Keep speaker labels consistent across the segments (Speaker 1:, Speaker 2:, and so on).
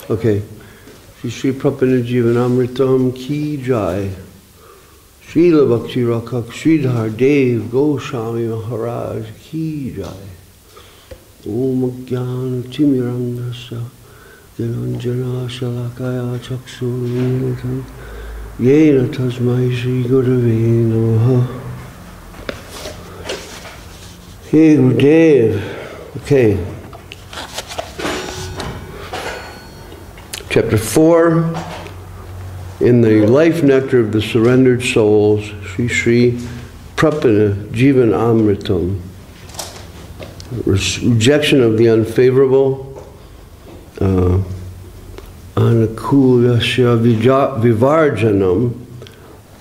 Speaker 1: Okay. Shri Prabhupada Jivanamritam Ki Jai. Srila Bhakti Rakak Sridhar Dev Goswami Maharaj Ki Jai. Om Jnana Timirandasya Dhananjana Shalakaya Chaksurunitam Yena Tasmai Shri Gurave Namaha. Hey Gurudev. Okay. Chapter 4, in the Life Nectar of the Surrendered Souls, Sri Sri Prabhupada Jivan Amritam. Rejection of the unfavorable, Anukulasya Vivarjanam,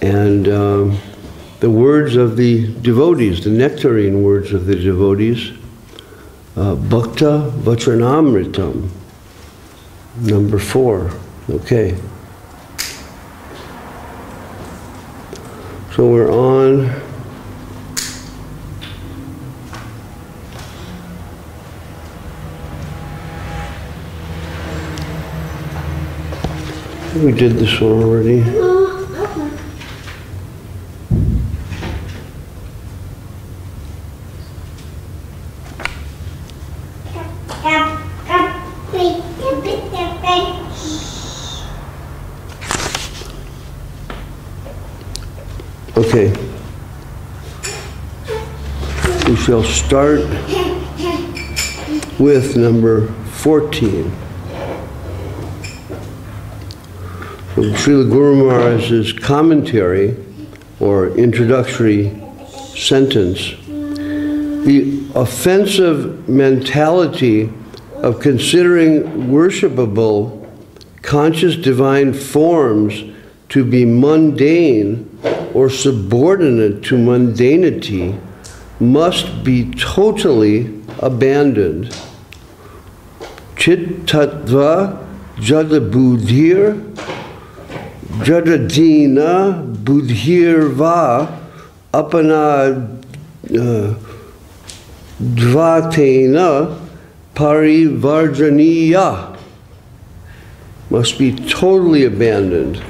Speaker 1: and the words of the devotees, the nectarine words of the devotees, Bhakta Vachanamritam. Number 4. Okay. So we're on we did this one already. Okay. We shall start with number 14. From Srila Guru Maharaj's commentary or introductory sentence. The offensive mentality of considering worshipable conscious divine forms to be mundane or subordinate to mundanity must be totally abandoned. Chittattva jada jadadina buddhirva apana dvatena parivarjaniya must be totally abandoned.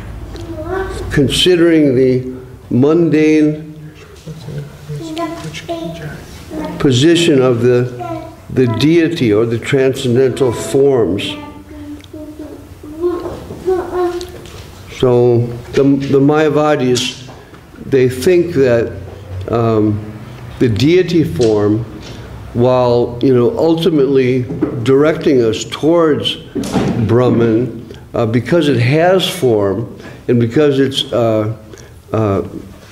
Speaker 1: Considering the mundane position of the deity or the transcendental forms. So the Mayavadis, they think that the deity form, while ultimately directing us towards Brahman, because it has form and because it's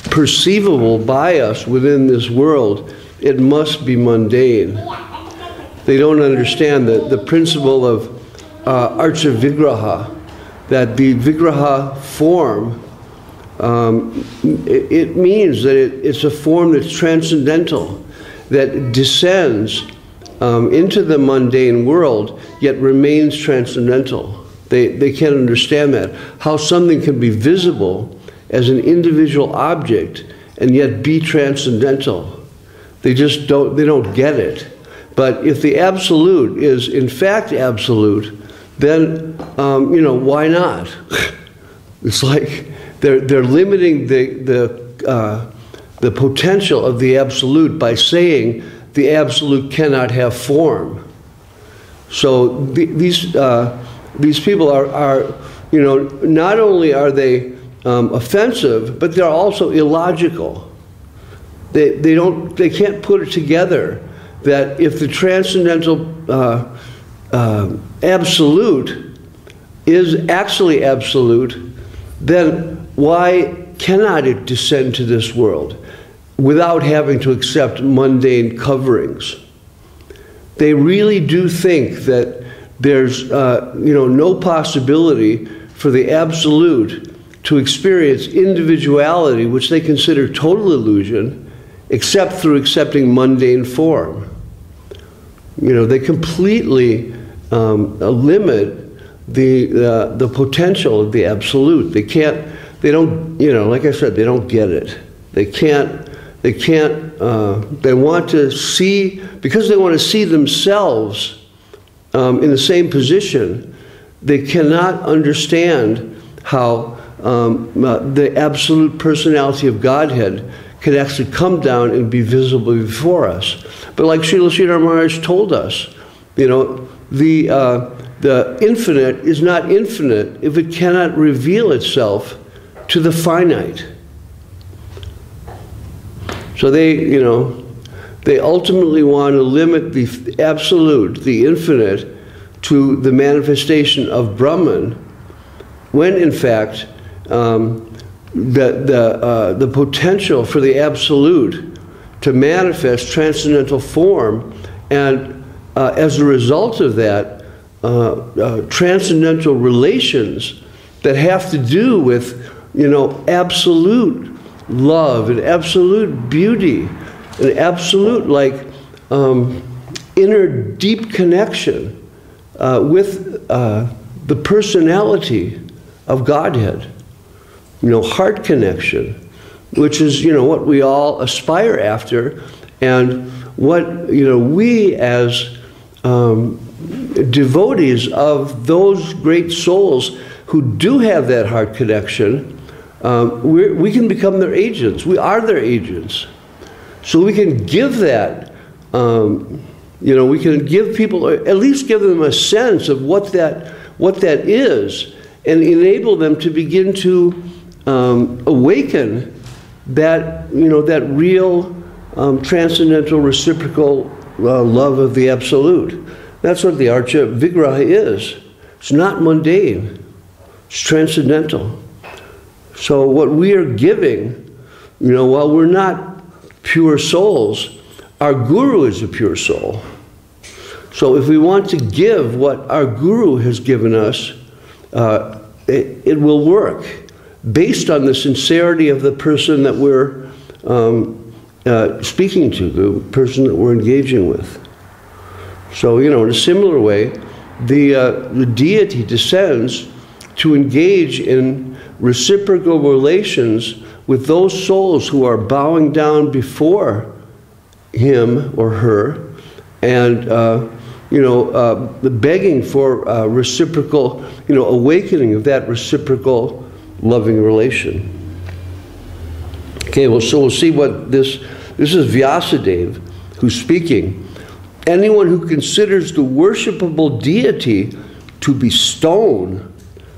Speaker 1: perceivable by us within this world, it must be mundane. They don't understand the principle of Archa Vigraha, that the Vigraha form, it means that it's a form that's transcendental, that descends into the mundane world, yet remains transcendental. They can't understand that. How something can be visible as an individual object and yet be transcendental. They just don't get it. But if the absolute is in fact absolute, then why not? It's like they're limiting the potential of the absolute by saying the absolute cannot have form. So these people are not only are they offensive, but they're also illogical. They can't put it together that if the transcendental absolute is actually absolute, then why cannot it descend to this world without having to accept mundane coverings? They really do think that there's no possibility for the absolute to experience individuality, which they consider total illusion, except through accepting mundane form. They completely limit the potential of the absolute. They don't, like I said, they don't get it. They want to see, because they want to see themselves in the same position, they cannot understand how the absolute personality of Godhead can actually come down and be visible before us. But like Srila Sridhar Maharaj told us, you know, the infinite is not infinite if it cannot reveal itself to the finite. So they, you know, they ultimately want to limit the absolute, the infinite, to the manifestation of Brahman, when in fact the potential for the absolute to manifest transcendental form, and as a result of that, transcendental relations that have to do with, you know, absolute love and absolute beauty and absolute, like, inner deep connection with the personality of Godhead. You know, heart connection, which is, you know, what we all aspire after, and what, you know, we as devotees of those great souls who do have that heart connection, we can become their agents. We are their agents. So we can give that, you know, we can give people, or at least give them a sense of what that is, and enable them to begin to awaken that, you know, that real transcendental reciprocal love of the Absolute. That's what the Archa Vigraha is. It's not mundane. It's transcendental. So what we are giving, you know, while we're not pure souls, our Guru is a pure soul. So if we want to give what our Guru has given us, it will work based on the sincerity of the person that we're speaking to, the person that we're engaging with. So, you know, in a similar way, the deity descends to engage in reciprocal relations with those souls who are bowing down before him or her, and you know, begging for reciprocal, you know, awakening of that reciprocal loving relation. Okay, well, so we'll see what this is Vyasadeva who's speaking. Anyone who considers the worshipable deity to be stone,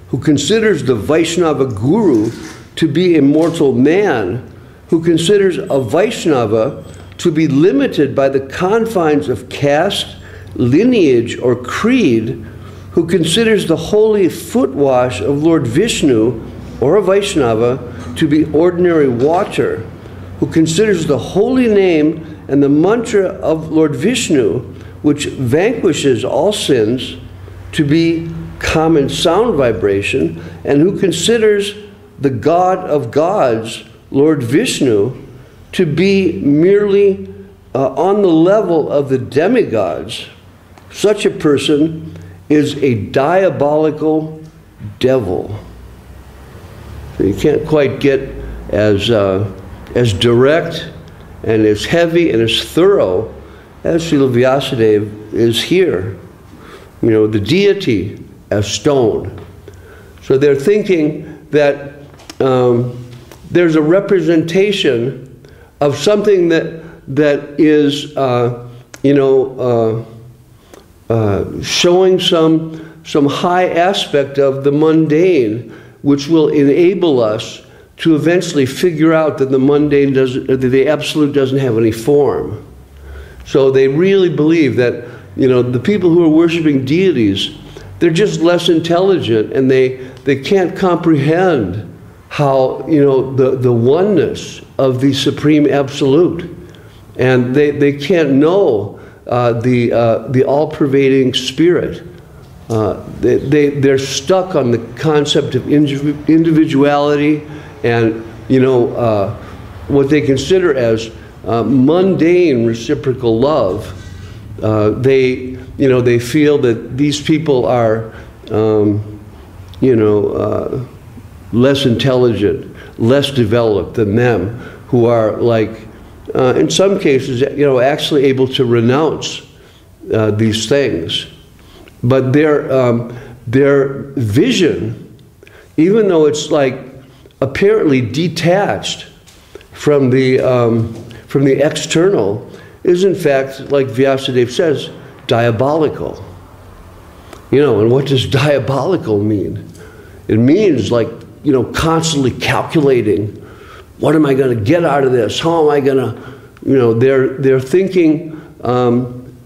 Speaker 1: who considers the Vaishnava Guru to be a mortal man, who considers a Vaishnava to be limited by the confines of caste, lineage, or creed, who considers the holy footwash of Lord Vishnu, or a Vaishnava, to be ordinary water, who considers the holy name and the mantra of Lord Vishnu, which vanquishes all sins, to be common sound vibration, and who considers the God of gods, Lord Vishnu, to be merely on the level of the demigods. Such a person is a diabolical devil. So you can't quite get as direct and as heavy and as thorough as Srila Vyasadeva is here. You know, the deity as stone. So they're thinking that there's a representation of something that is, you know, showing some high aspect of the mundane, which will enable us to eventually figure out that the mundane doesn't, that the Absolute doesn't have any form. So they really believe that, you know, the people who are worshiping deities, they're just less intelligent, and they can't comprehend how, you know, the oneness of the Supreme Absolute. And they can't know the all-pervading Spirit. They're stuck on the concept of individuality and, you know, what they consider as mundane reciprocal love. They feel that these people are, you know, less intelligent, less developed than them, who are like, in some cases, you know, actually able to renounce these things. But they're their vision, even though it's like apparently detached from the external, is in fact, like Vyasadeva says, diabolical. You know, and what does diabolical mean? It means like, you know, constantly calculating, what am I going to get out of this? How am I going to, you know, they're thinking,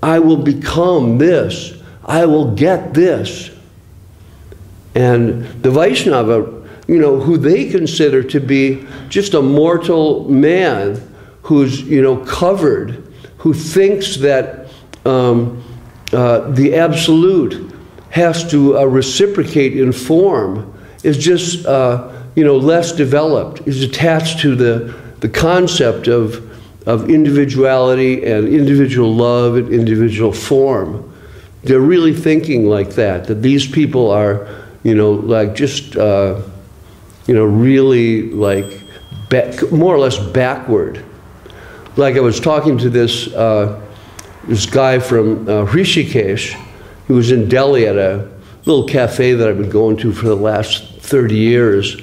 Speaker 1: I will become this. I will get this. And the Vaishnava, you know, who they consider to be just a mortal man who's, you know, covered, who thinks that the absolute has to reciprocate in form, is just, you know, less developed, is attached to the concept of individuality and individual love and individual form. They're really thinking like that these people are, you know, like just, you know, really like more or less backward. Like I was talking to this guy from Rishikesh, who was in Delhi at a little cafe that I've been going to for the last 30 years.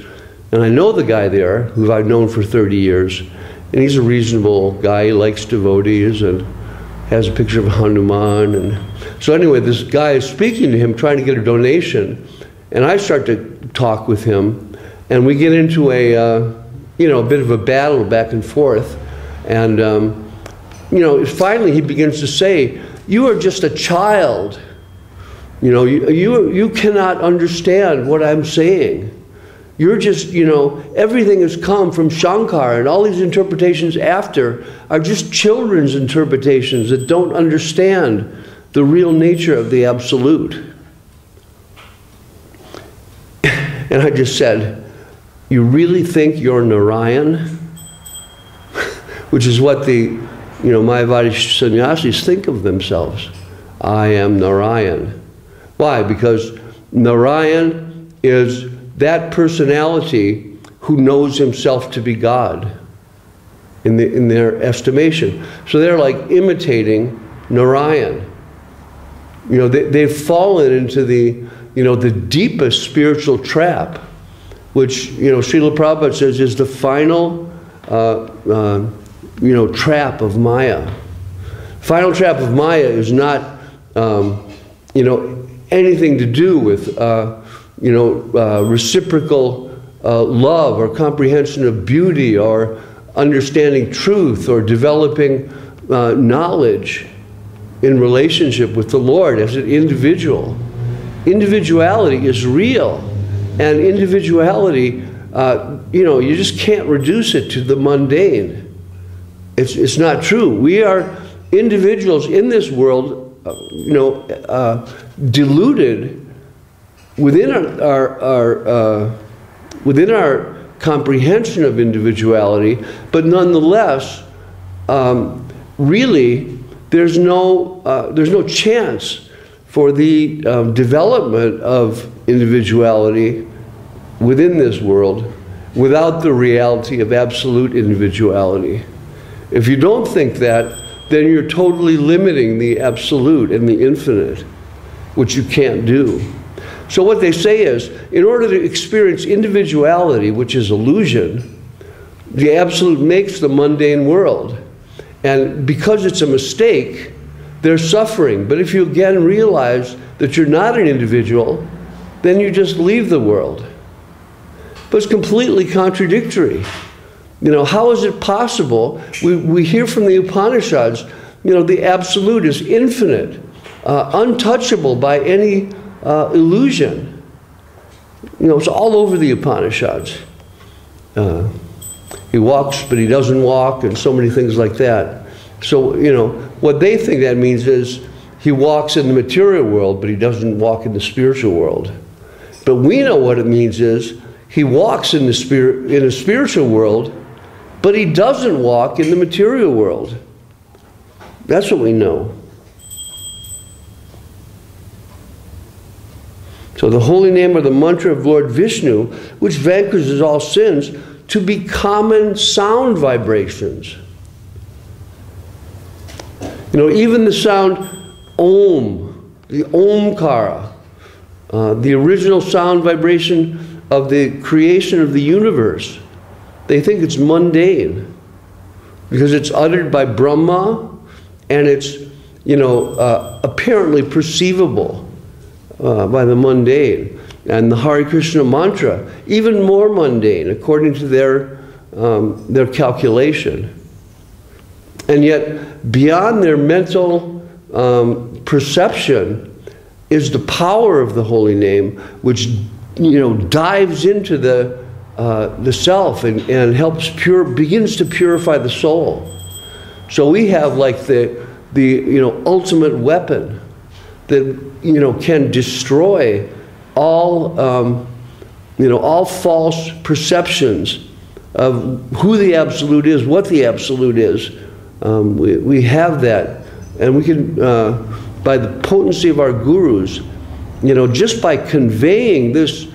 Speaker 1: And I know the guy there, who I've known for 30 years, and he's a reasonable guy. He likes devotees and has a picture of Hanuman. And so anyway, this guy is speaking to him, trying to get a donation, and I start to talk with him, and we get into a, you know, a bit of a battle back and forth. And, you know, finally he begins to say, you are just a child. You know, you cannot understand what I'm saying. You're just, you know, everything has come from Shankar, and all these interpretations after are just children's interpretations that don't understand the real nature of the Absolute. And I just said, you really think you're Narayan? Which is what the, you know, Mayavadi sannyasis think of themselves. I am Narayan. Why? Because Narayan is that personality who knows himself to be God in their estimation. So they're like imitating Narayan. You know, they've fallen into the, you know, the deepest spiritual trap, which, you know, Srila Prabhupada says is the final, you know, trap of Maya. Final trap of Maya is not, you know, anything to do with, you know, reciprocal love or comprehension of beauty or understanding truth or developing knowledge in relationship with the Lord as an individual. Individuality is real, and individuality, you know, you just can't reduce it to the mundane. It's not true. We are individuals in this world, you know, deluded within within our comprehension of individuality, but nonetheless, really, there's no chance for the development of individuality within this world without the reality of absolute individuality. If you don't think that, then you're totally limiting the absolute and the infinite, which you can't do. So what they say is, in order to experience individuality, which is illusion, the absolute makes the mundane world. And because it's a mistake, they're suffering. But if you again realize that you're not an individual, then you just leave the world. But it's completely contradictory. You know, how is it possible? We hear from the Upanishads, you know, the absolute is infinite, untouchable by any illusion. You know, it's all over the Upanishads. He walks, but he doesn't walk, and so many things like that. So, you know, what they think that means is he walks in the material world, but he doesn't walk in the spiritual world. But we know what it means is he walks in the spiritual world, but he doesn't walk in the material world. That's what we know. So the holy name or the mantra of Lord Vishnu, which vanquishes all sins, to be common sound vibrations. You know, even the sound Om, the Omkara, the original sound vibration of the creation of the universe. They think it's mundane because it's uttered by Brahma and it's, apparently perceivable by the mundane. And the Hare Krishna mantra, even more mundane according to their calculation. And yet, beyond their mental perception is the power of the holy name, which dives into the self and helps begins to purify the soul. So we have like the ultimate weapon that can destroy all all false perceptions of who the absolute is, what the absolute is. We have that, and we can, by the potency of our gurus, just by conveying this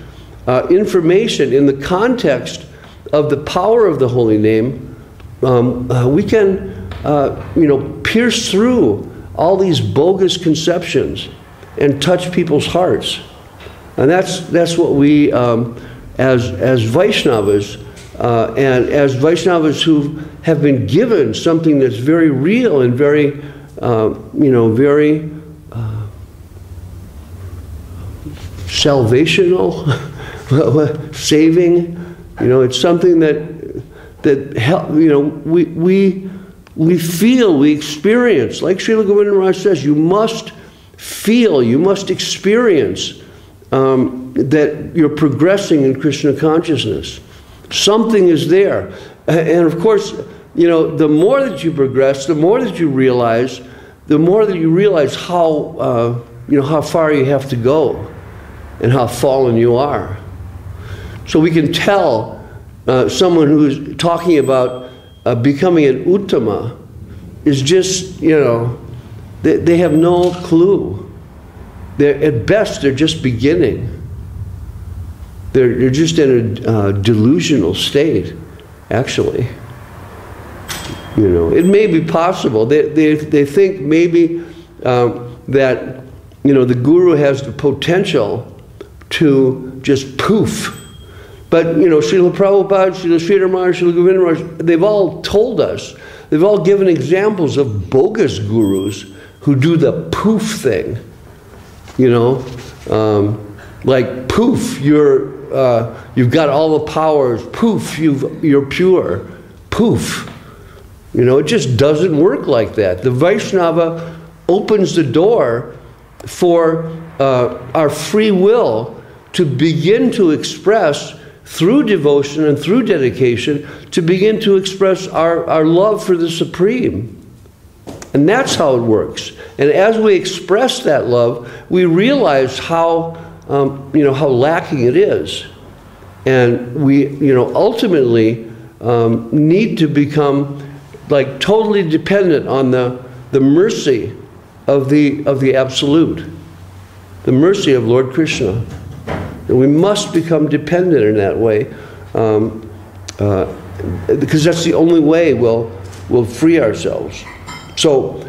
Speaker 1: information in the context of the power of the holy name, we can, pierce through all these bogus conceptions and touch people's hearts. And that's what we, as Vaishnavas, and as Vaishnavas who have been given something that's very real and very, very salvational, saving. It's something that help. We feel, we experience. Like Srila Govinda Maharaj says, you must feel, you must experience that you're progressing in Krishna consciousness. Something is there. And of course, the more that you progress, the more that you realize how, how far you have to go and how fallen you are. So we can tell someone who's talking about becoming an uttama is just, they have no clue. At best, they're just beginning. They're just in a delusional state, actually. It may be possible. They think maybe that, the guru has the potential to just poof. But, Srila Prabhupada, Srila Sridhar Maharaj, Srila Govinda Maharaj, they've all told us, they've all given examples of bogus gurus who do the poof thing. Like poof, you've got all the powers. Poof, you're pure. Poof. It just doesn't work like that. The Vaishnava opens the door for our free will to begin to express, through devotion and through dedication, to begin to express our love for the Supreme. And that's how it works. And as we express that love, we realize how lacking it is. And we, ultimately need to become like totally dependent on the mercy of the Absolute, the mercy of Lord Krishna. And we must become dependent in that way, because that's the only way we'll free ourselves. So,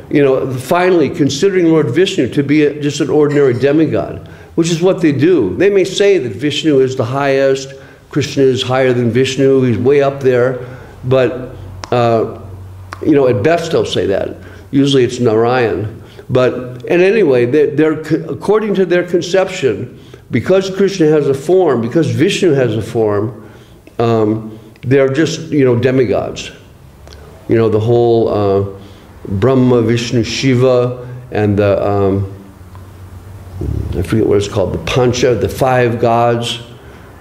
Speaker 1: finally, considering Lord Vishnu to be just an ordinary demigod, which is what they do. They may say that Vishnu is the highest, Krishna is higher than Vishnu, he's way up there, but, at best they'll say that. Usually it's Narayan. And anyway, they're according to their conception, because Krishna has a form, because Vishnu has a form, they're just, demigods. The whole Brahma, Vishnu, Shiva, and the, I forget what it's called, the Pancha, the 5 gods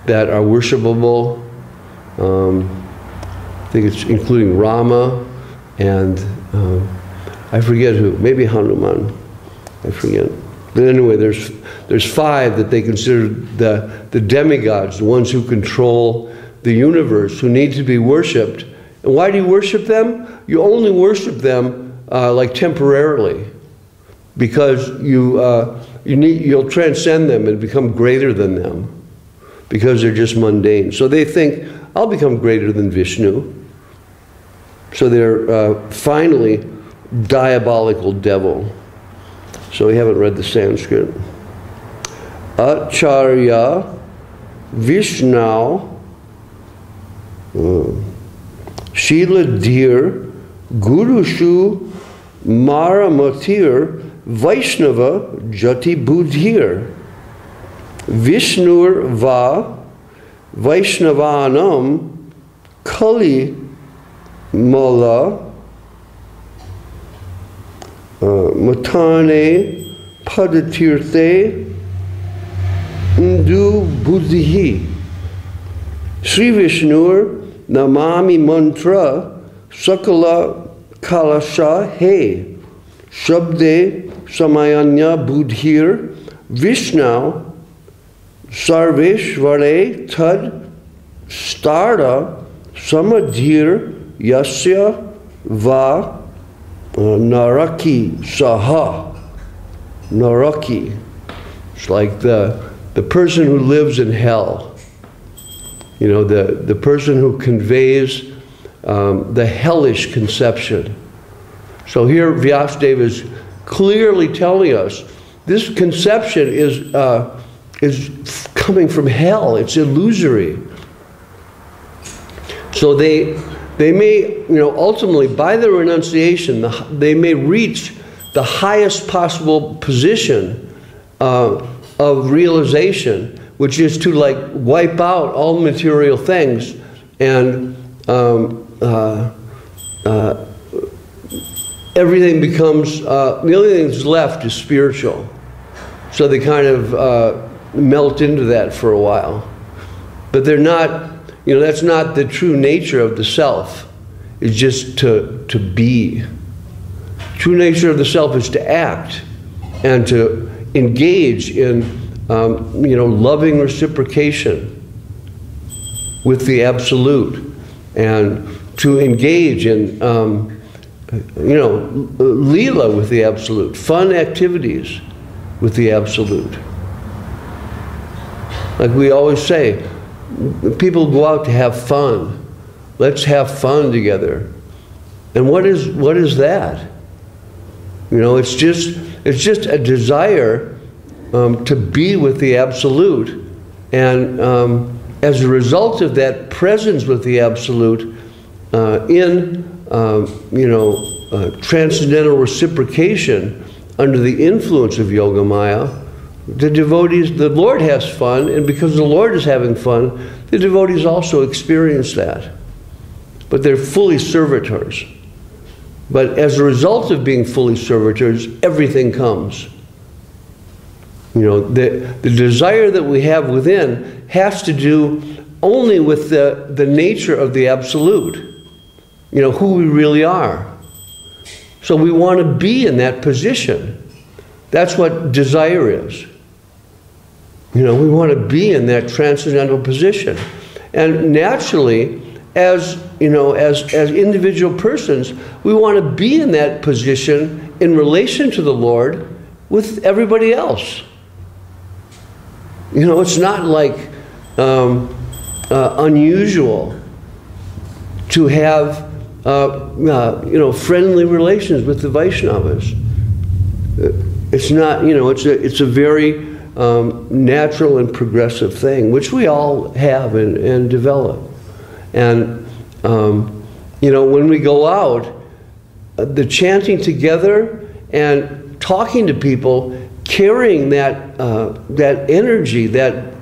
Speaker 1: that are worshipable. I think it's including Rama and I forget who, maybe Hanuman, I forget. But anyway, there's 5 that they consider the demigods, the ones who control the universe, who need to be worshipped. And why do you worship them? You only worship them like temporarily, because you'll transcend them and become greater than them, because they're just mundane. So they think, I'll become greater than Vishnu. So they're finally diabolical devil. So we haven't read the Sanskrit. Acharya Vishnu Shila Dhir Gurushu Maramatir Vaishnava Jati Budhir Vishnur Va Vaishnavanam Kali Mala Matane Padatirthe Ndu Buddhi Sri Vishnur Namami Mantra Sakala Kalasha He Shabde Samayanya Budhir Vishnu Sarveshvare Tad Starda Samadhir Yasya Va Naraki Saha. Naraki. It's like the person who lives in hell. You know, the person who conveys the hellish conception. So here Vyasadeva is clearly telling us this conception is coming from hell. It's illusory. So they may, you know, ultimately by their renunciation, they may reach the highest possible position of realization, which is to like wipe out all material things, and everything becomes, the only thing that's left is spiritual. So they kind of melt into that for a while. But they're not, you know, that's not the true nature of the self. It's just to be. True nature of the self is to act and to engage in, you know, loving reciprocation with the Absolute, and to engage in, you know, lila with the Absolute, fun activities with the Absolute. Like we always say, people go out to have fun. Let's have fun together. And what is that? You know, it's just a desire to be with the Absolute, and as a result of that presence with the Absolute in you know, transcendental reciprocation under the influence of Yoga Maya, the devotees, the Lord has fun, and because the Lord is having fun, the devotees also experience that. But they're fully servitors. But as a result of being fully servitors, everything comes. You know, the desire that we have within has to do only with the nature of the Absolute. You know, who we really are. So we want to be in that position. That's what desire is. You know, we want to be in that transcendental position. And naturally, as, you know, as individual persons, we want to be in that position in relation to the Lord with everybody else. You know, it's not like unusual to have you know, friendly relations with the Vaishnavas. It's not, you know, it's a very natural and progressive thing, which we all have and develop. And you know, when we go out, the chanting together and talking to people, carrying that that energy, that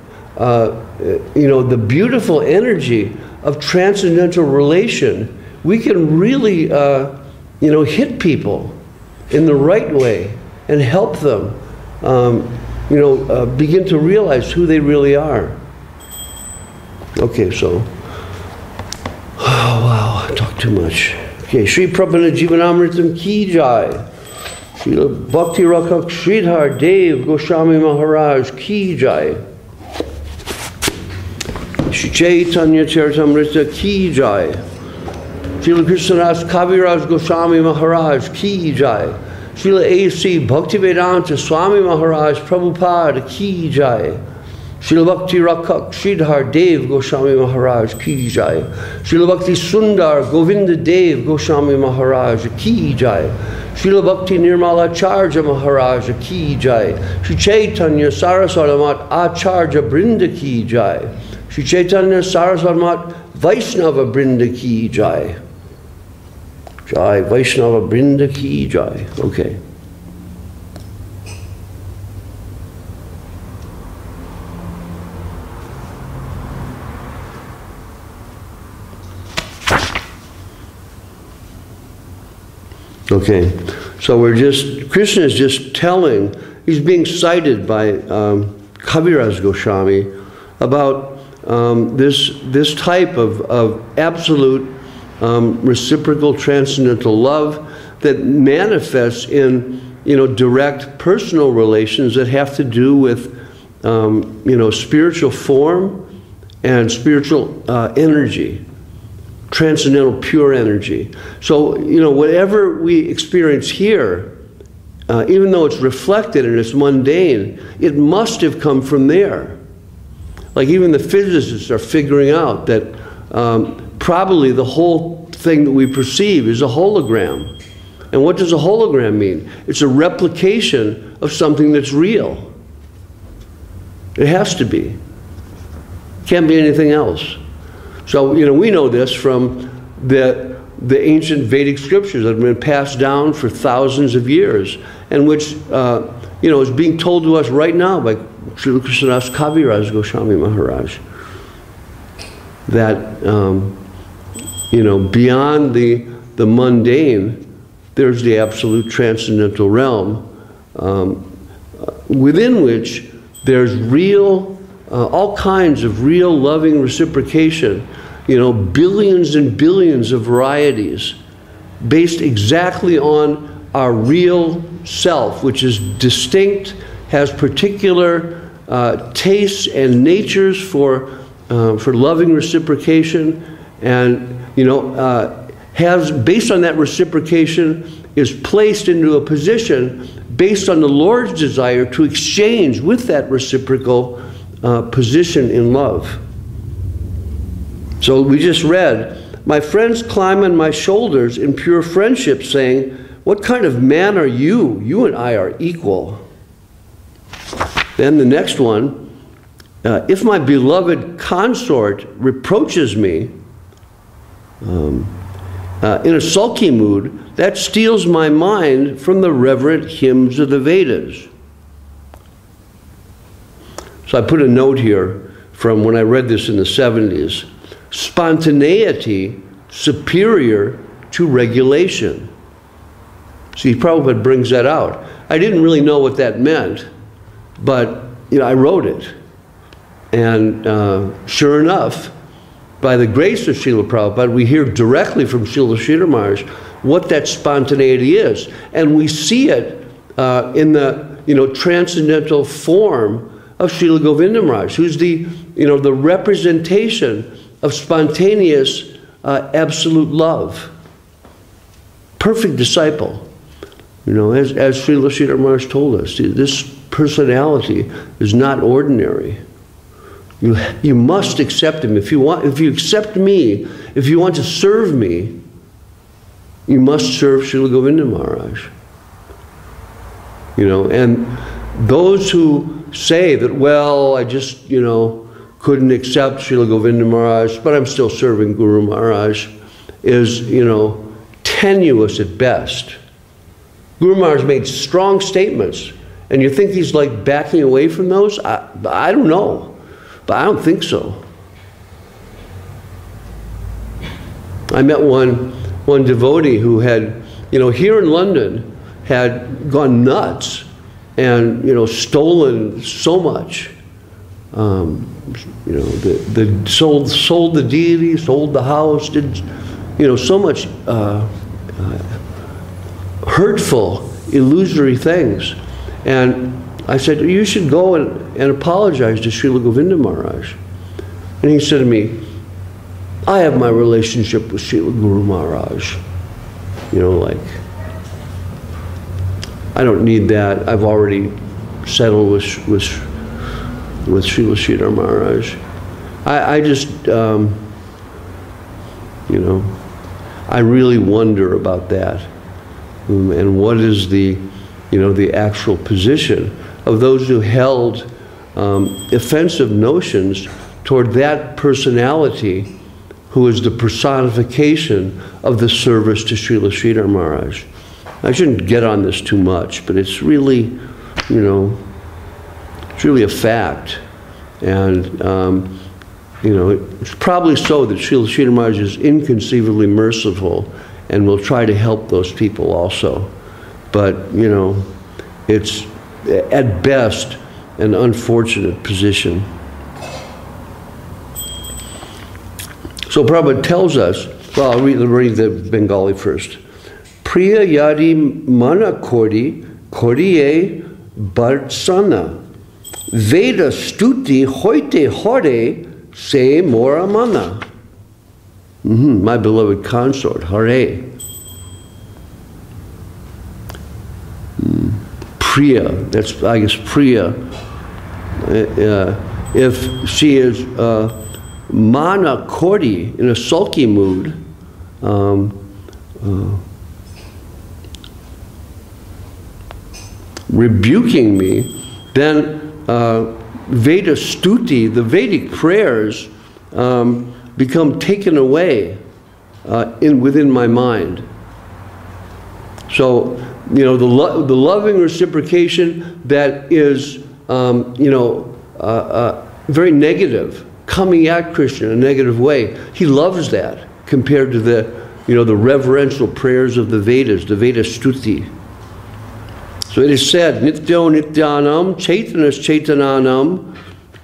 Speaker 1: you know, the beautiful energy of transcendental relation, we can really you know, hit people in the right way and help them you know, begin to realize who they really are. Okay, so, oh wow, I talked too much. Okay, Sri Prabhupada Jivanamritam Ki Jai. Sri Bhakti Rakak Sridhar Dev Goswami Maharaj Ki Jai. Sri Chaitanya Charitamrita Ki Jai. Srila Krishnadas Kaviraj Goswami Maharaj Ki Jai. Srila A.C. Bhaktivedanta Swami Maharaj Prabhupada Ki Jai. Srila Bhakti Rakak Sridhar Dev Goswami Maharaj Ki Jai. Srila Bhakti Sundar Govinda Dev Goswami Maharaj Ki Jai. Srila Bhakti Nirmala Charja Maharaj Ki Jai. Sri Chaitanya Saraswati Acharya Brinda Ki Jai. Sri Chaitanya Saraswati Vaishnava Brinda Ki Jai. Jai Vaishnava Brinda Ki Jai. Okay. Okay, so Krishna is just telling, he's being cited by Kaviraj Goswami about this type of absolute reciprocal transcendental love that manifests in, direct personal relations that have to do with, spiritual form and spiritual energy. Transcendental pure energy. So, whatever we experience here, even though it's reflected and it's mundane, it must have come from there. Like even the physicists are figuring out that probably the whole thing that we perceive is a hologram. And what does a hologram mean? It's a replication of something that's real. It has to be. Can't be anything else. So, we know this from the ancient Vedic scriptures that have been passed down for thousands of years, and which, is being told to us right now by Srila Krishnadas Kaviraj Goswami Maharaj. That, beyond the mundane, there's the absolute transcendental realm, within which there's real, all kinds of real loving reciprocation, billions and billions of varieties based exactly on our real self, which is distinct, has particular tastes and natures for loving reciprocation, and has, based on that reciprocation, is placed into a position based on the Lord's desire to exchange with that reciprocal position in love. So we just read, my friends climb on my shoulders in pure friendship, saying, what kind of man are you? You and I are equal. Then the next one, if my beloved consort reproaches me in a sulky mood, that steals my mind from the reverent hymns of the Vedas. So I put a note here from when I read this in the 70s. Spontaneity superior to regulation. See, Prabhupada brings that out. I didn't really know what that meant, but I wrote it. And sure enough, by the grace of Srila Prabhupada, we hear directly from Srila Sridhar Maharaj what that spontaneity is. And we see it in the transcendental form of Srila Govinda Maharaj, who's the representation of spontaneous absolute love. Perfect disciple. As Srila Sridhar Maharaj told us, this personality is not ordinary. You must accept him. If you accept me, if you want to serve me, you must serve Srila Govinda Maharaj. And those who say that, well, I just, couldn't accept Srila Govinda Maharaj, but I'm still serving Guru Maharaj, is, tenuous at best. Guru Maharaj made strong statements, and you think he's like backing away from those? I don't know, but I don't think so. I met one devotee who had, here in London, had gone nuts and, stolen so much. Sold the deity, sold the house, did, so much hurtful, illusory things. And I said, you should go and apologize to Srila Govinda Maharaj. And he said to me, I have my relationship with Srila Guru Maharaj. I don't need that. I've already settled with with Srila Sridhar Maharaj. I just, you know, I really wonder about that. And what is the, you know, the actual position of those who held offensive notions toward that personality who is the personification of the service to Srila Sridhar Maharaj. I shouldn't get on this too much, but it's really, you know, it's really a fact. And, you know, it's probably so that Srila Sridhar Maharaj is inconceivably merciful and will try to help those people also. But, you know, it's at best an unfortunate position. So Prabhupada tells us, well, I'll read the Bengali first. Priya yadi mana kori, koriye barsana. Veda stuti hoite hore se mora mana. My beloved consort, Hare. Priya, that's, I guess, Priya. If she is mana kori, in a sulky mood, rebuking me, then Veda stuti, the Vedic prayers, become taken away within my mind. So, you know, the loving reciprocation that is, you know, very negative, coming at Krishna in a negative way, he loves that compared to the, you know, the reverential prayers of the Vedas, the Veda stuti. So it is said, Nityo Nityanam, Chaitanas Chaitananam,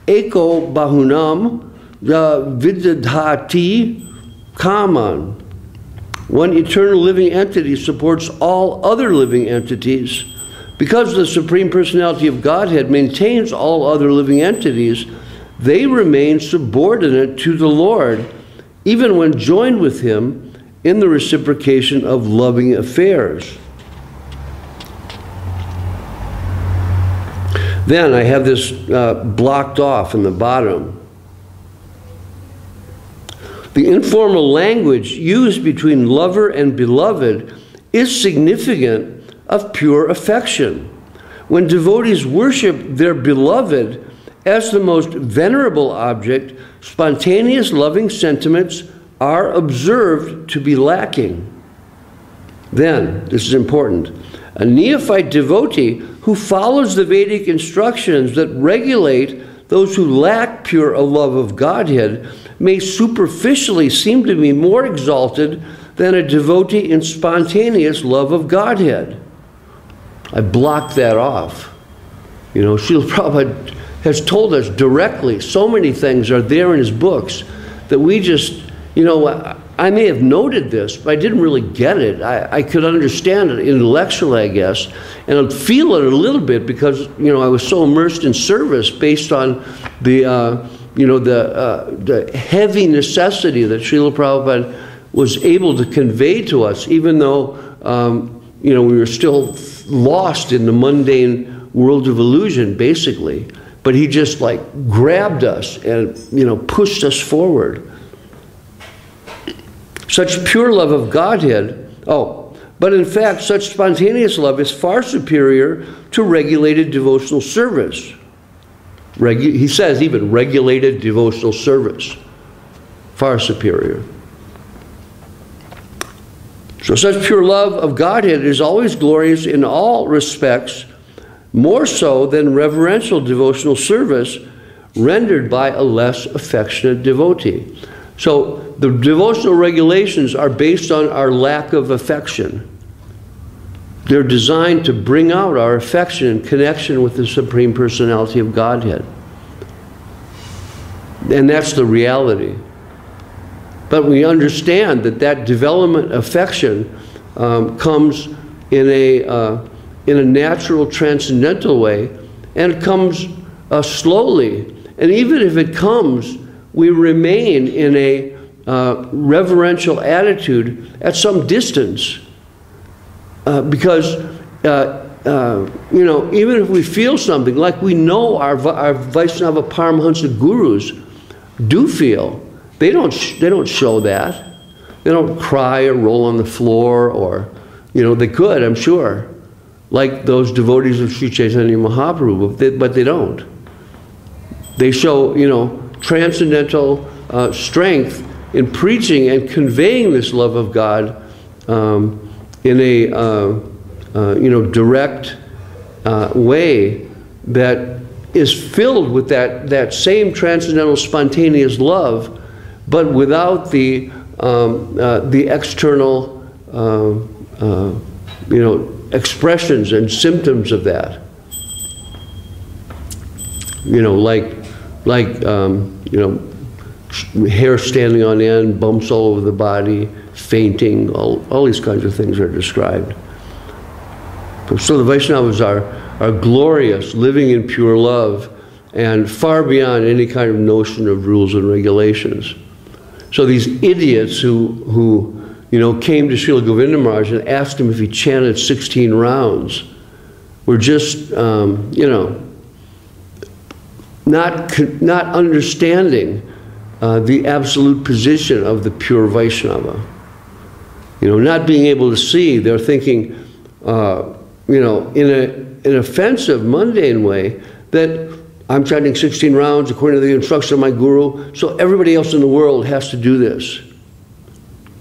Speaker 1: Eko Bahunam, Vidyadhati Kaman. One eternal living entity supports all other living entities. Because the Supreme Personality of Godhead maintains all other living entities, they remain subordinate to the Lord, even when joined with Him in the reciprocation of loving affairs. Then I have this blocked off in the bottom. The informal language used between lover and beloved is significant of pure affection. When devotees worship their beloved as the most venerable object, spontaneous loving sentiments are observed to be lacking. Then, this is important, a neophyte devotee who follows the Vedic instructions that regulate those who lack pure a love of Godhead may superficially seem to be more exalted than a devotee in spontaneous love of Godhead. I blocked that off. You know, Srila Prabhupada has told us directly, so many things are there in his books that we just, you know, I may have noted this, but I didn't really get it. I could understand it intellectually, I guess, and I'd feel it a little bit because, you know, I was so immersed in service based on the, you know, the heavy necessity that Srila Prabhupada was able to convey to us, even though, you know, we were still lost in the mundane world of illusion, basically. But he just like grabbed us and, you know, pushed us forward. Such pure love of Godhead, but in fact, such spontaneous love is far superior to regulated devotional service. He says even regulated devotional service, far superior. So such pure love of Godhead is always glorious in all respects, more so than reverential devotional service rendered by a less affectionate devotee. So the devotional regulations are based on our lack of affection. They're designed to bring out our affection and connection with the Supreme Personality of Godhead. And that's the reality. But we understand that that development affection comes in a natural, transcendental way, and it comes slowly. And even if it comes, we remain in a reverential attitude at some distance because you know, even if we feel something, like we know our Vaishnava Paramahansa gurus do feel, they don't show that. They don't cry or roll on the floor, or, you know, they could, I'm sure, like those devotees of Sri Chaitanya Mahaprabhu, but they don't. They show, you know, transcendental strength in preaching and conveying this love of God in a you know, direct way that is filled with that same transcendental spontaneous love, but without the external you know, expressions and symptoms of that. You know, like you know, hair standing on end, bumps all over the body, fainting, all these kinds of things are described. So the Vaishnavas are glorious, living in pure love, and far beyond any kind of notion of rules and regulations. So these idiots who you know, came to Srila Govinda Maharaj and asked him if he chanted 16 rounds were just, you know, not understanding the absolute position of the pure Vaishnava. You know, not being able to see, they're thinking, you know, in an offensive, mundane way, that I'm chanting 16 rounds according to the instruction of my guru, so everybody else in the world has to do this.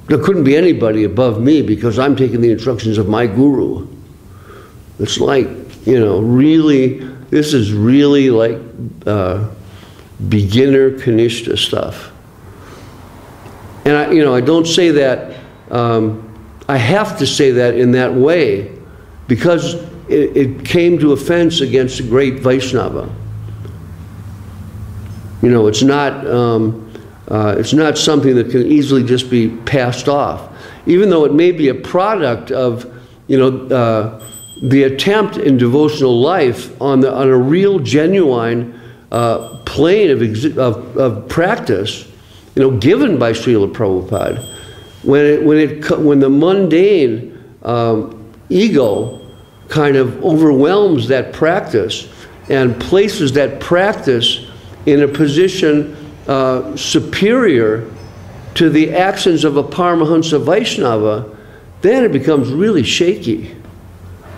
Speaker 1: There couldn't be anybody above me because I'm taking the instructions of my guru. It's like, you know, really, this is really like beginner Kanishta stuff. And you know, I don't say that, I have to say that in that way because it came to offense against a great Vaishnava. You know, it's not something that can easily just be passed off, even though it may be a product of, you know, the attempt in devotional life on a real, genuine plane of practice, you know, given by Srila Prabhupada. When the mundane ego kind of overwhelms that practice and places that practice in a position superior to the actions of a Paramahansa Vaishnava, then it becomes really shaky.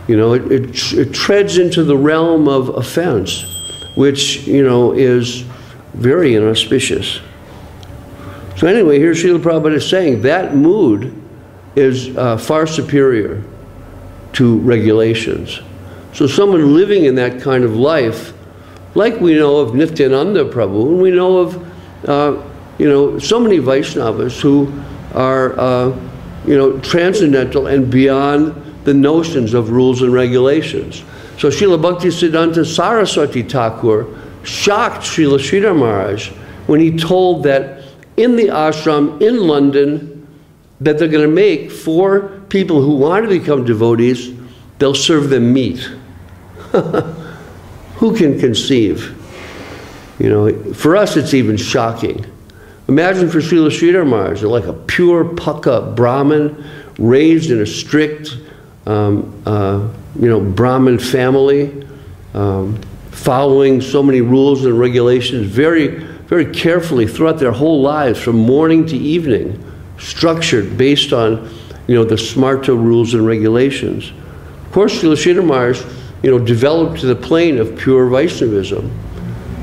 Speaker 1: You know, it treads into the realm of offense, which, you know, is very inauspicious. So anyway, here Srila Prabhupada is saying that mood is far superior to regulations. So someone living in that kind of life, like we know of Nityananda Prabhu, and we know of you know, so many Vaishnavas who are you know, transcendental and beyond the notions of rules and regulations. So Srila Bhakti Siddhanta Saraswati Thakur shocked Srila Sridhar Maharaj when he told that in the ashram in London that they're going to make, for people who want to become devotees, they'll serve them meat. Who can conceive? You know, for us it's even shocking. Imagine for Srila Sridhar Maharaj, like a pure Paka Brahmin, raised in a strict you know, Brahmin family, following so many rules and regulations very, very carefully throughout their whole lives, from morning to evening, structured based on, you know, the smarta rules and regulations. Of course, Srila Sridhar Maharaj, you know, developed to the plane of pure Vaishnavism.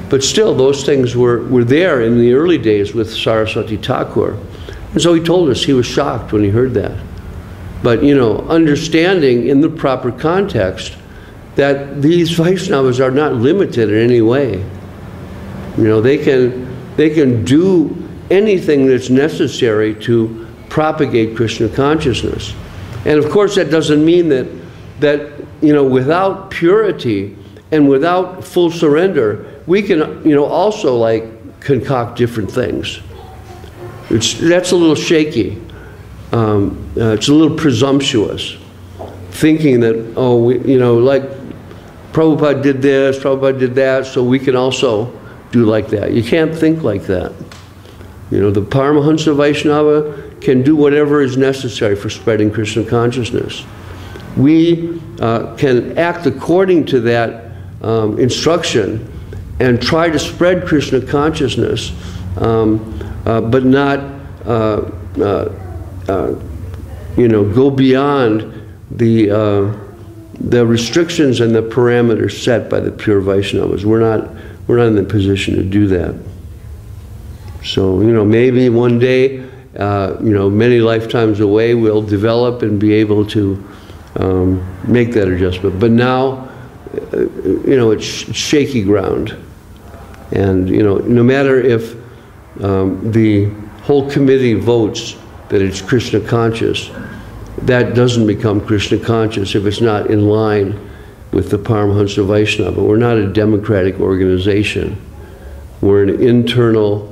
Speaker 1: But still, those things were there in the early days with Saraswati Thakur. And so he told us he was shocked when he heard that. But, you know, understanding in the proper context that these Vaishnavas are not limited in any way. You know, they can do anything that's necessary to propagate Krishna consciousness. And of course, that doesn't mean that you know, without purity and without full surrender, we can, you know, also like concoct different things. That's a little shaky. It's a little presumptuous, thinking that, oh, you know, like Prabhupada did this, Prabhupada did that, so we can also do like that. You can't think like that. You know, the Paramahansa Vaishnava can do whatever is necessary for spreading Krishna consciousness. we can act according to that instruction and try to spread Krishna consciousness, but not go beyond the restrictions and the parameters set by the pure Vaishnavas. We're not in the position to do that. So, maybe one day, many lifetimes away, we'll develop and be able to make that adjustment. But now, it's shaky ground. And, no matter if the whole committee votes that it's Krishna conscious, that doesn't become Krishna conscious if it's not in line with the Paramahansa Vaishnava. We're not a democratic organization. We're an internal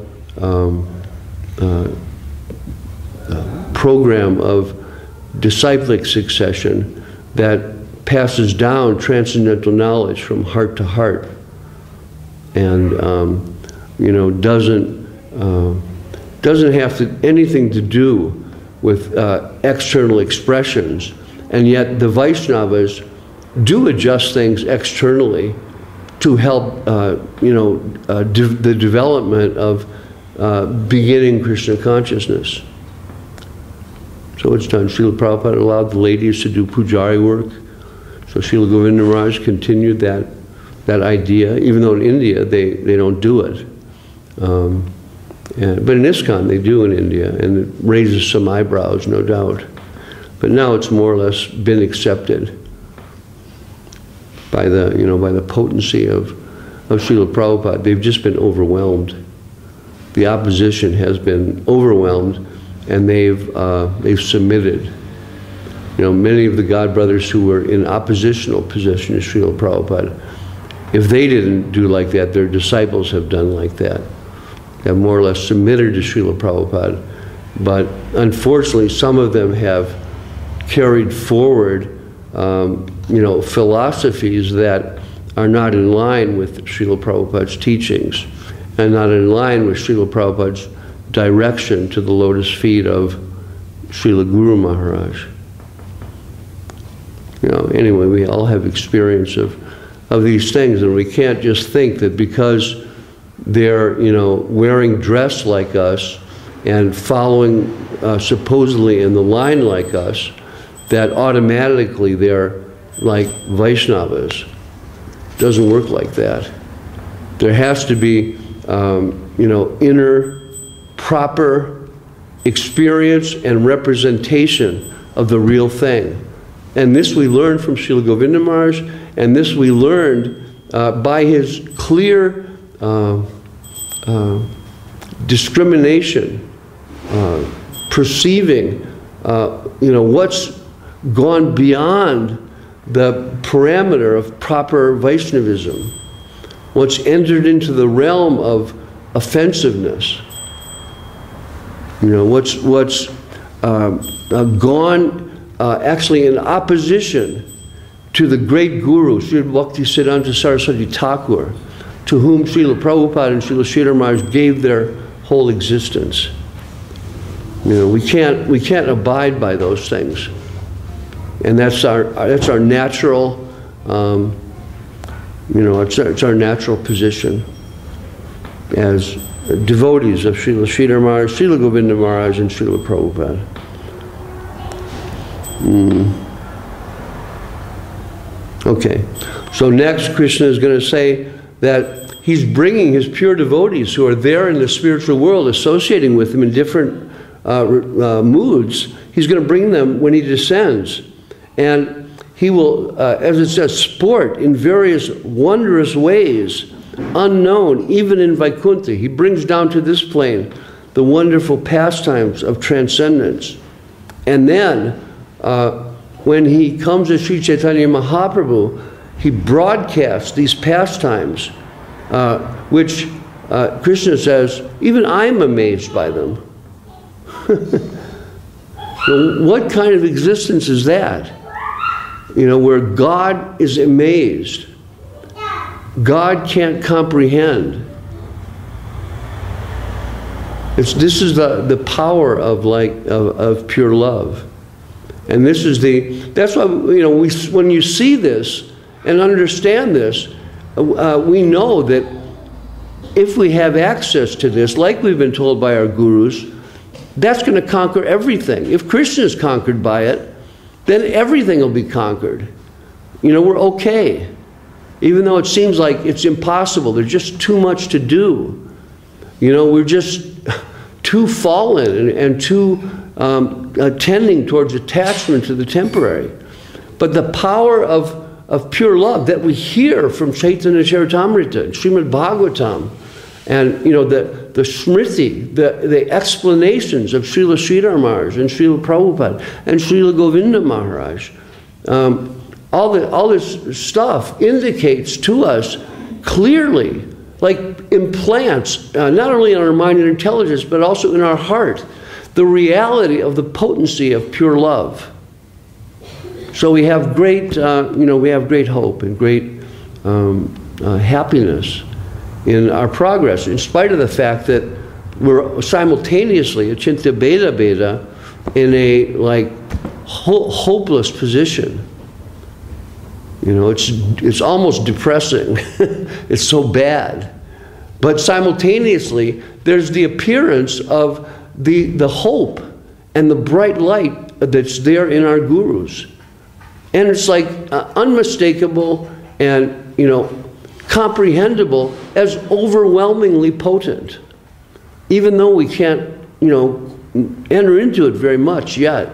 Speaker 1: program of disciplic succession that passes down transcendental knowledge from heart to heart, and doesn't have anything to do with external expressions. And yet the Vaishnavas do adjust things externally to help the development of beginning Krishna consciousness. So it's done. Srila Prabhupada allowed the ladies to do pujari work. So Srila Govinda Maharaj continued that idea, even though in India they don't do it. But in ISKCON they do in India, and it raises some eyebrows, no doubt. But now it's more or less been accepted by the potency of Srila Prabhupada. They've just been overwhelmed. The opposition has been overwhelmed, and they've submitted. Many of the God brothers who were in oppositional position to Srila Prabhupada, if they didn't do like that, their disciples have done like that. They have more or less submitted to Srila Prabhupada. But unfortunately, some of them have carried forward philosophies that are not in line with Srila Prabhupada's teachings, and not in line with Srila Prabhupada's direction to the lotus feet of Srila Guru Maharaj. Anyway, we all have experience of these things, and we can't just think that because they're, wearing dress like us and following supposedly in the line like us, that automatically they're like Vaishnavas. It doesn't work like that. There has to be, inner proper experience and representation of the real thing. And this we learned from Srila Govinda Maharaj, and this we learned by his clear discrimination, perceiving, what's gone beyond the parameter of proper Vaishnavism, what's entered into the realm of offensiveness, what's gone actually in opposition to the great Guru, Srila Bhakti Siddhanta Saraswati Thakur, to whom Srila Prabhupada and Srila Sridhar Maharaj gave their whole existence. We can't abide by those things, and that's our natural, it's our natural position as devotees of Srila Sridhar Maharaj, Srila Govinda Maharaj, and Srila Prabhupada. Okay, so next Krishna is going to say that he's bringing his pure devotees who are there in the spiritual world, associating with him in different moods. He's going to bring them when he descends. And he will, as it says, sport in various wondrous ways, unknown even in Vaikuntha. He brings down to this plane the wonderful pastimes of transcendence. And then, when he comes as Sri Chaitanya Mahaprabhu, he broadcasts these pastimes, which Krishna says, even I'm amazed by them. So what kind of existence is that? Where God is amazed. God can't comprehend. This is the power of pure love. And this is that's why, when you see this and understand this, we know that if we have access to this, like we've been told by our gurus, that's going to conquer everything. If Krishna is conquered by it, then everything will be conquered. We're okay. Even though it seems like it's impossible, there's just too much to do. We're just too fallen and too tending towards attachment to the temporary. But the power of pure love that we hear from Chaitanya Charitamrita, Srimad Bhagavatam, and the Smriti, the explanations of Srila Sridhar Maharaj and Srila Prabhupada and Srila Govinda Maharaj, all this stuff indicates to us clearly, like implants, not only in our mind and intelligence, but also in our heart, the reality of the potency of pure love. So we have great, we have great hope and great happiness in our progress, in spite of the fact that we're simultaneously a Chinta Beda Beda in a hopeless position. It's almost depressing. It's so bad. But simultaneously, there's the appearance of the hope and the bright light that's there in our gurus. And it's like unmistakable and, comprehensible as overwhelmingly potent. Even though we can't, enter into it very much yet.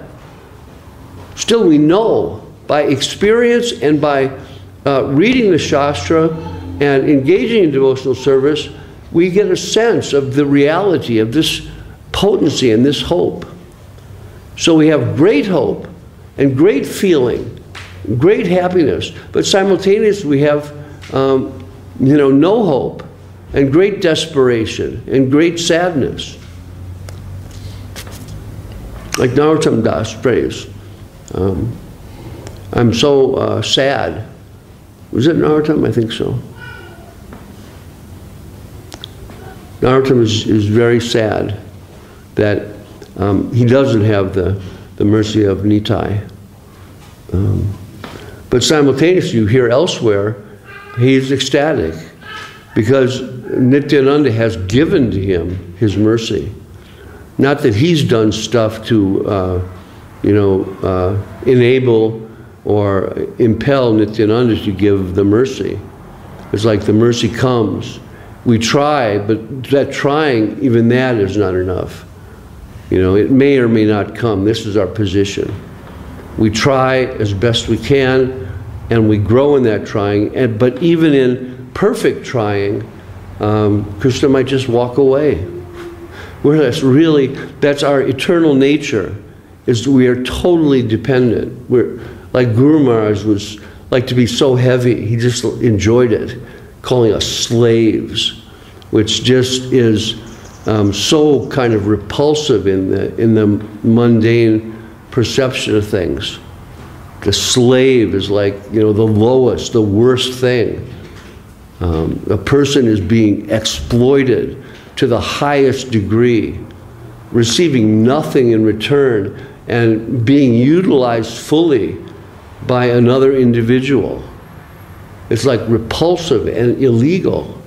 Speaker 1: Still we know by experience and by reading the Shastra and engaging in devotional service, we get a sense of the reality of this potency and this hope. So we have great hope and great feeling, great happiness, but simultaneously we have no hope and great desperation and great sadness. Like Narottam Das prays, I'm so sad. Was it Narottam? I think so. Narottam is very sad that he doesn't have the mercy of Nitai. But simultaneously, you hear elsewhere, he's ecstatic because Nityananda has given to him his mercy. Not that he's done stuff to, enable or impel Nityananda to give the mercy. It's like the mercy comes. We try, but that trying, even that is not enough. It may or may not come. This is our position. We try as best we can, and we grow in that trying. But even in perfect trying, Krishna might just walk away. Whereas really, that's our eternal nature, is we are totally dependent. We're like Guru Maharaj was like to be so heavy, he just enjoyed it, calling us slaves, which just is so kind of repulsive in the mundane perception of things. The slave is like, the lowest, the worst thing. A person is being exploited to the highest degree, receiving nothing in return and being utilized fully by another individual. It's like repulsive and illegal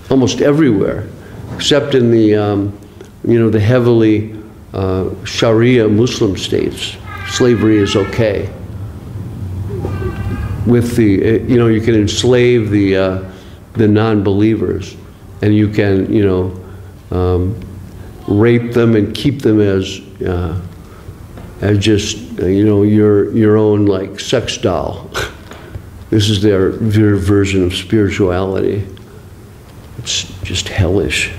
Speaker 1: almost everywhere, except in the the heavily Sharia Muslim states. Slavery is okay. With the you can enslave the non-believers, and you can rape them and keep them as just your own like sex doll. This is their version of spirituality. It's just hellish.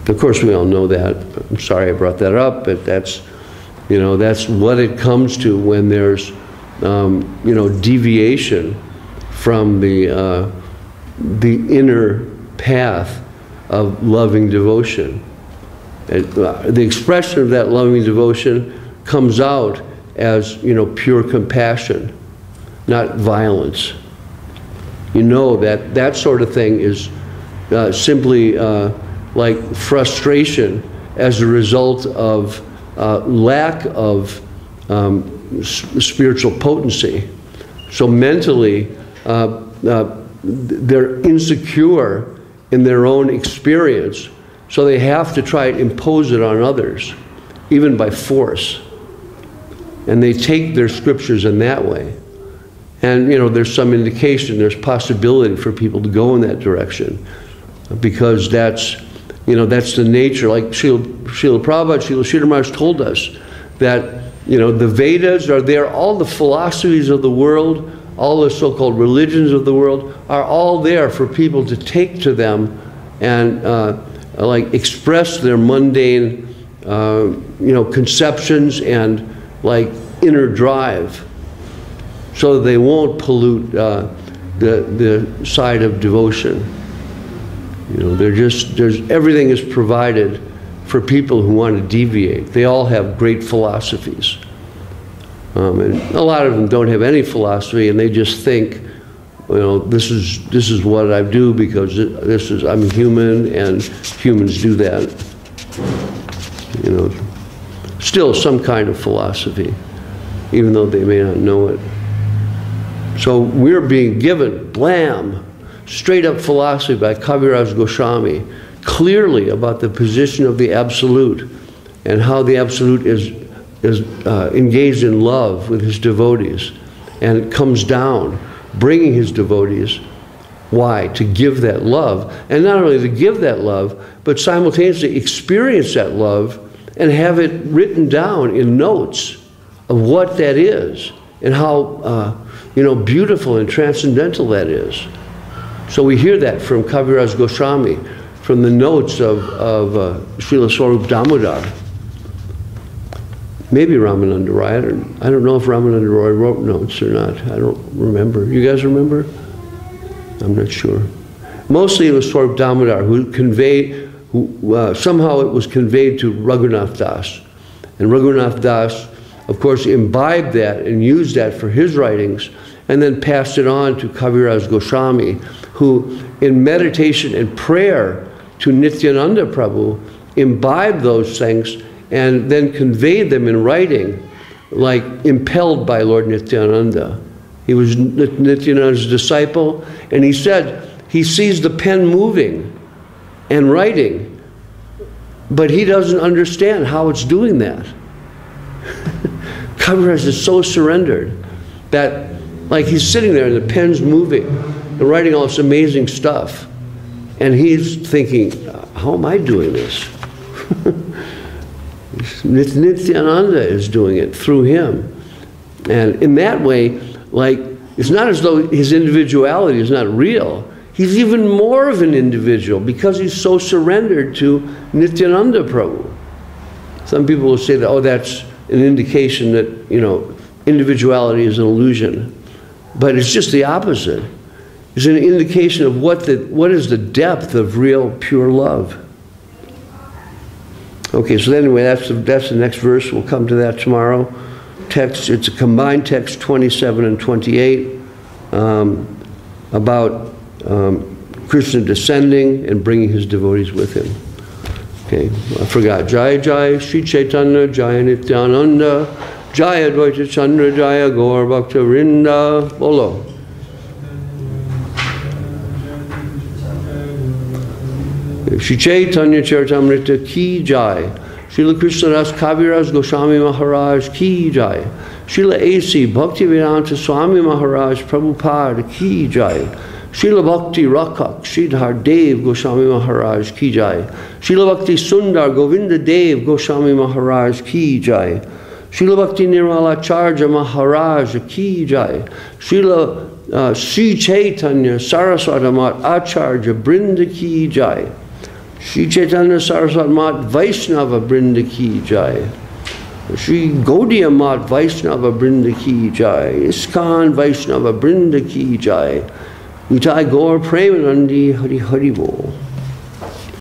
Speaker 1: Of course, we all know that. I'm sorry I brought that up, but that's that's what it comes to when there's deviation from the inner path of loving devotion. The expression of that loving devotion comes out as pure compassion, not violence. That sort of thing is simply like frustration as a result of lack of spiritual potency. So mentally, they're insecure in their own experience, so they have to try to impose it on others, even by force. And they take their scriptures in that way. And there's some indication, there's possibility for people to go in that direction, because that's the nature. Like Srila Prabhupada, Srila Sridhar Maharaj told us that the Vedas are there, all the philosophies of the world, all the so-called religions of the world are all there for people to take to them and like express their mundane conceptions and like inner drive, so that they won't pollute the side of devotion. Everything is provided for people who want to deviate. They all have great philosophies. And a lot of them don't have any philosophy, and they just think, this is what I do because I'm human, and humans do that. Still some kind of philosophy, even though they may not know it. So we're being given, blam, straight up philosophy by Kaviraj Goswami, clearly about the position of the Absolute and how the Absolute is engaged in love with his devotees, and comes down bringing his devotees. Why? To give that love, and not only to give that love, but simultaneously experience that love and have it written down in notes of what that is and how beautiful and transcendental that is. So we hear that from Kaviraj Goswami, from the notes of Srila Swarup Damodar. Maybe Ramananda Roy. I don't know if Ramananda Roy wrote notes or not. I don't remember. You guys remember? I'm not sure. Mostly it was Swarup Damodar who somehow it was conveyed to Raghunath Das. And Raghunath Das, of course, imbibed that and used that for his writings, and then passed it on to Kaviraj Goswami, who in meditation and prayer to Nityananda Prabhu imbibed those things and then conveyed them in writing, like impelled by Lord Nityananda. He was Nityananda's disciple, and he said he sees the pen moving and writing, but he doesn't understand how it's doing that. Kaviraj is so surrendered that, like, he's sitting there and the pen's moving and writing all this amazing stuff, and he's thinking, how am I doing this? Nityananda is doing it through him. And in that way, like, it's not as though his individuality is not real. He's even more of an individual because he's so surrendered to Nityananda Prabhu. Some people will say that, oh, that's an indication that, individuality is an illusion. But it's just the opposite. It's an indication of what is the depth of real, pure love. Okay, so anyway, that's the next verse. We'll come to that tomorrow. Text, it's a combined text 27 and 28 about Krishna descending and bringing his devotees with him. Okay, I forgot. Jaya Jaya Sri Chaitanya Jaya Nityananda Jaya Dvaita Chandra Jaya Gaur Bhakta Vrinda Bolo. Shri Chaitanya Charitamrita Ki Jai. Srila Krishna Das Kaviraj Goswami Maharaj Ki Jai. Srila A.C. Bhaktivedanta Swami Maharaj Prabhupada Ki Jai. Srila Bhakti Rakak Sridhar Dev Goswami Maharaj Ki Jai. Srila Bhakti Sundar Govinda Dev Goswami Maharaj Ki Jai. Srila Bhakti Nirmalacharya Maharaj Ki Jai. Srila Sri Chaitanya Saraswati Mat Acharya Brinda Ki Jai. Sri Chaitanya Saraswati Mat Vaishnava Brinda Ki Jai. Sri Gaudiya Mat Vaishnava Brinda Ki Jai. ISKCON Vaishnava Brinda Ki Jai. Nitai Gaur Premanandi Hari Hari Bol.